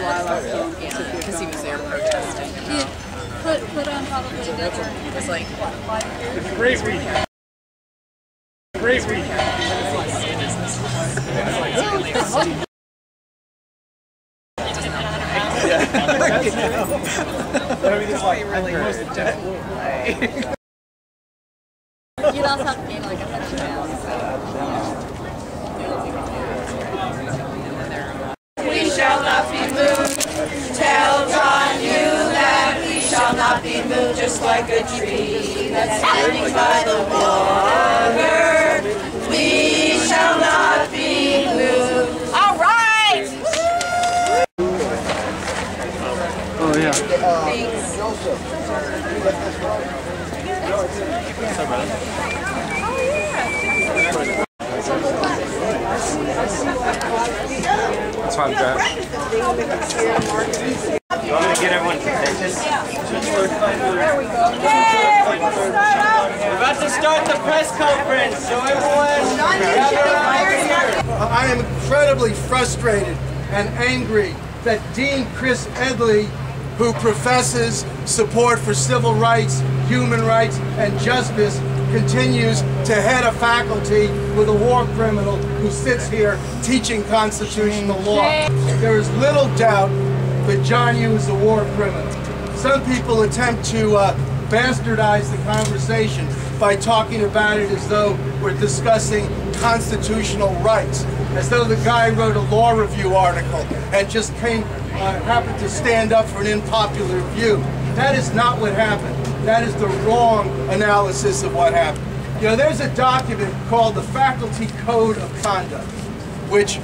because he was there protesting. Put on probably a good one. It was like, It's a great weekend. Great weekend. You'd also have to gain like a bunch of pounds. We shall not be moved. Tell John you that we shall not be moved, just like a tree that's standing by the water. We shall not be moved. All right. Oh yeah. Thanks. That's fine, Jack. You want me to get everyone's attention? There we go. We're about to start the press conference, so everyone I am incredibly frustrated and angry that Dean Chris Edley, who professes support for civil rights, human rights, and justice, continues to head a faculty with a war criminal who sits here teaching constitutional law. There is little doubt that John Yoo is a war criminal. Some people attempt to bastardize the conversation by talking about it as though we're discussing constitutional rights, as though the guy wrote a law review article and just happened to stand up for an unpopular view. That is not what happened. That is the wrong analysis of what happened. You know, there's a document called the Faculty Code of Conduct, which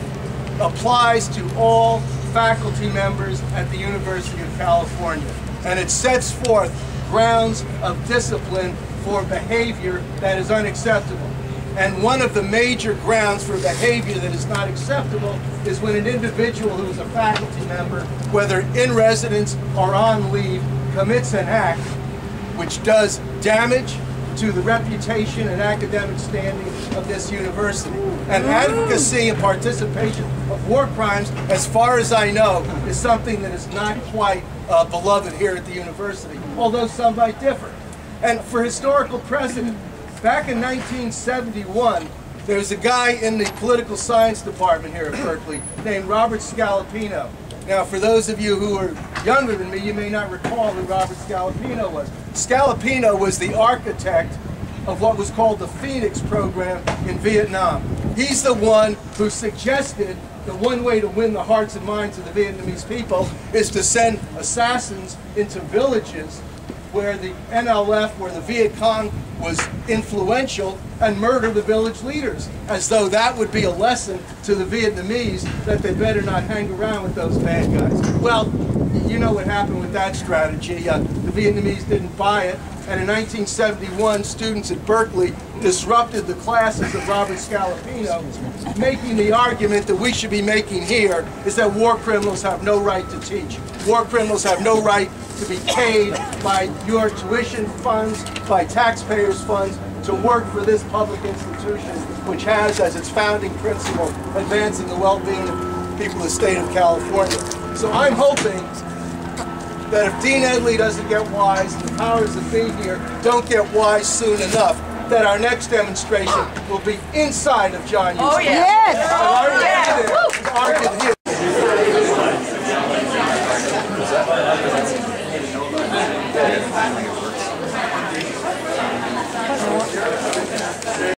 applies to all faculty members at the University of California. And it sets forth grounds of discipline for behavior that is unacceptable. And one of the major grounds for behavior that is not acceptable is when an individual who is a faculty member, whether in residence or on leave, commits an act which does damage to the reputation and academic standing of this university. And advocacy and participation of war crimes, as far as I know, is something that is not quite beloved here at the university, although some might differ. And for historical precedent, back in 1971, there was a guy in the political science department here at Berkeley named Robert Scalapino. Now, for those of you who are younger than me, you may not recall who Robert Scalapino was. Scalapino was the architect of what was called the Phoenix program in Vietnam. He's the one who suggested that one way to win the hearts and minds of the Vietnamese people is to send assassins into villages where the NLF, where the Viet Cong was influential, and murder the village leaders, as though that would be a lesson to the Vietnamese that they better not hang around with those bad guys. Well, you know what happened with that strategy. The Vietnamese didn't buy it, and in 1971, students at Berkeley disrupted the classes of Robert Scalapino, making the argument that we should be making here is that war criminals have no right to teach. War criminals have no right to be paid by your tuition funds, by taxpayers' funds, to work for this public institution, which has as its founding principle advancing the well-being of people of the state of California. So I'm hoping that if Dean Edley doesn't get wise, the powers that be here don't get wise soon enough, that our next demonstration will be inside of John Yoo's. Oh yeah. Yes. Oh, yeah.